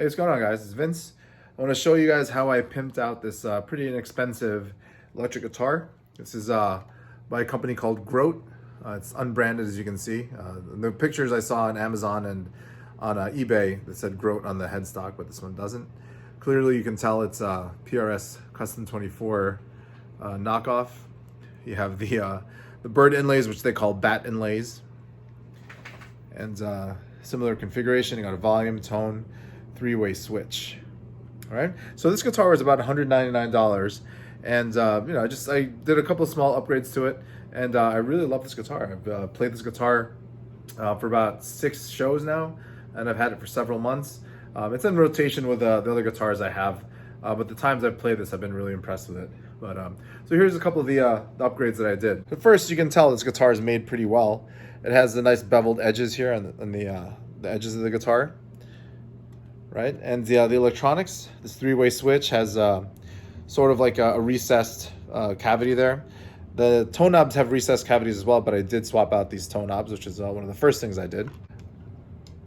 what's going on, guys? It's Vince. I want to show you guys how I pimped out this pretty inexpensive electric guitar. This is by a company called Grote. It's unbranded, as you can see. The pictures I saw on Amazon and on eBay that said Grote on the headstock, but this one doesn't. Clearly, you can tell it's a PRS Custom 24 knockoff. You have the bird inlays, which they call bat inlays, and similar configuration. You got a volume, tone, three-way switch. All right. So this guitar was about $199, and I did a couple of small upgrades to it, and I really love this guitar. I've played this guitar for about 6 shows now, and I've had it for several months. It's in rotation with the other guitars I have, but the times I've played this, I've been really impressed with it. But so here's a couple of the upgrades that I did. But first, you can tell this guitar is made pretty well. It has the nice beveled edges here on the edges of the guitar, right? And the electronics, this three-way switch has sort of like a recessed cavity there. The toe knobs have recessed cavities as well, but I did swap out these toe knobs, which is one of the first things I did.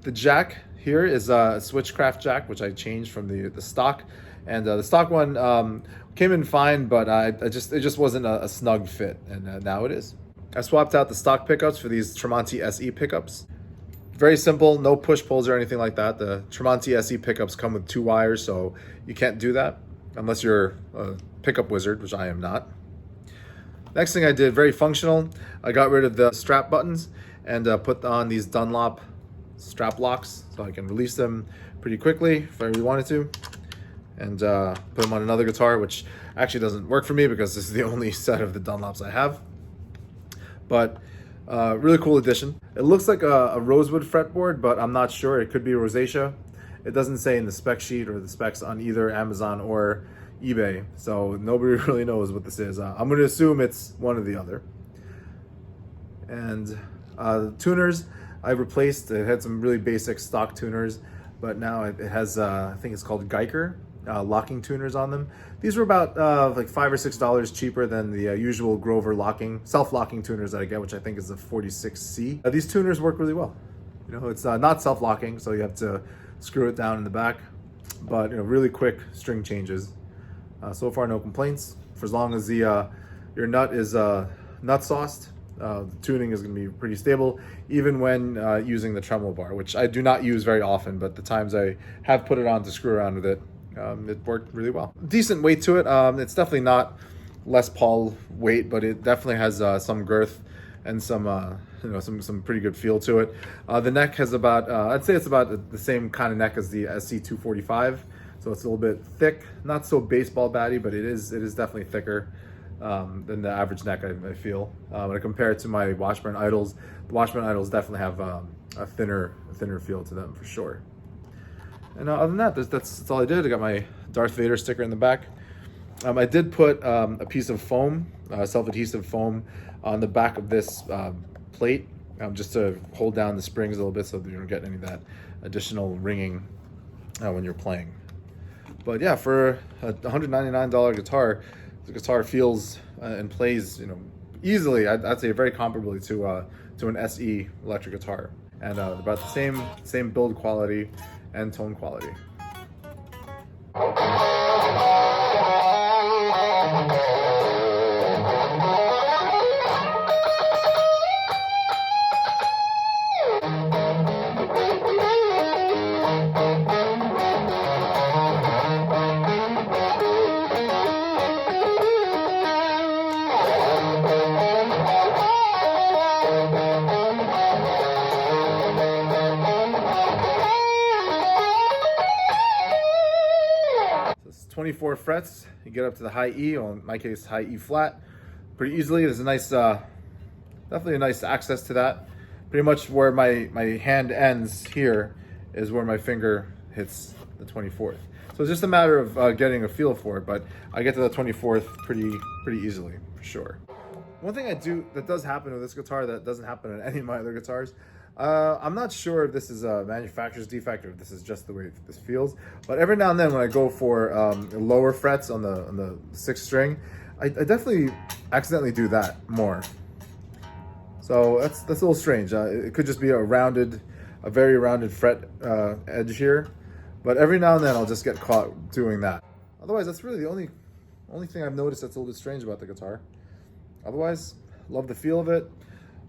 The jack here is a switchcraft jack, which I changed from the stock, and the stock one came in fine, but it just wasn't a snug fit, and now it is. I swapped out the stock pickups for these Tremonti SE pickups. Very simple, no push pulls or anything like that. The Tremonti SE pickups come with 2 wires, so you can't do that unless you're a pickup wizard, which I am not. Next thing I did, very functional, I got rid of the strap buttons and put on these Dunlop strap locks, so I can release them pretty quickly if I really wanted to, and put them on another guitar, which actually doesn't work for me because this is the only set of the Dunlops I have. But really cool addition. It looks like a rosewood fretboard, but I'm not sure. It could be rosacea. It doesn't say in the spec sheet or the specs on either Amazon or eBay, so nobody really knows what this is. I'm going to assume it's one or the other. And the tuners I replaced. It had some really basic stock tuners, but now it has I think it's called Geiger locking tuners on them. These were about like $5 or $6 cheaper than the usual Grover self-locking tuners that I get, which I think is the 46C. These tuners work really well. It's not self-locking, so you have to screw it down in the back, but really quick string changes. So far, no complaints. For as long as your nut is nut sauced, the tuning is going to be pretty stable, even when using the tremolo bar, which I do not use very often, but the times I have put it on to screw around with it, it worked really well. Decent weight to it. It's definitely not Les Paul weight, but it definitely has some girth and some some pretty good feel to it. The neck has about I'd say it's about the same kind of neck as the SC245, so it's a little bit thick, not so baseball batty, but it is definitely thicker than the average neck, I feel. When I compare it to my Washburn Idols, the Washburn Idols definitely have a thinner feel to them for sure. And other than that, that's all I did. I got my Darth Vader sticker in the back. I did put a piece of foam, self-adhesive foam, on the back of this plate, just to hold down the springs a little bit so that you don't get any of that additional ringing when you're playing. But yeah, for a $199 guitar, the guitar feels and plays, easily. I'd say very comparably to an SE electric guitar, and about the same build quality and tone quality. It's 24 frets. You get up to the high E, or in my case, high E flat, pretty easily. There's a nice, definitely a nice access to that. Pretty much where my hand ends here is where my finger hits the 24th. So it's just a matter of getting a feel for it, but I get to the 24th pretty easily, for sure. One thing that does happen with this guitar that doesn't happen on any of my other guitars, I'm not sure if this is a manufacturer's defect or if this is just the way this feels, but every now and then when I go for lower frets on the 6th string, I definitely accidentally do that more. So that's a little strange. It could just be a very rounded fret edge here, But every now and then I'll just get caught doing that. Otherwise, that's really the only thing I've noticed that's a little bit strange about the guitar. Otherwise, love the feel of it,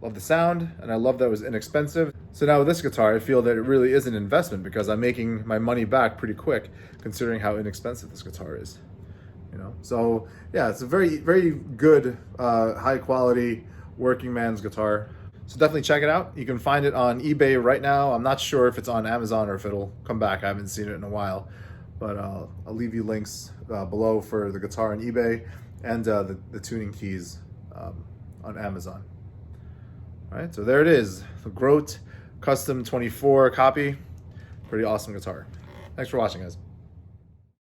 love the sound, and I love that it was inexpensive. So now with this guitar, I feel that it really is an investment because I'm making my money back pretty quick considering how inexpensive this guitar is. You know, so yeah, it's a very, very good, high quality working man's guitar. So definitely check it out. You can find it on eBay right now. I'm not sure if it's on Amazon or if it'll come back. I haven't seen it in a while, but I'll leave you links below for the guitar on eBay and the tuning keys on Amazon. All right, so there it is, the Grote Custom 24 copy. Pretty awesome guitar. Thanks for watching, guys.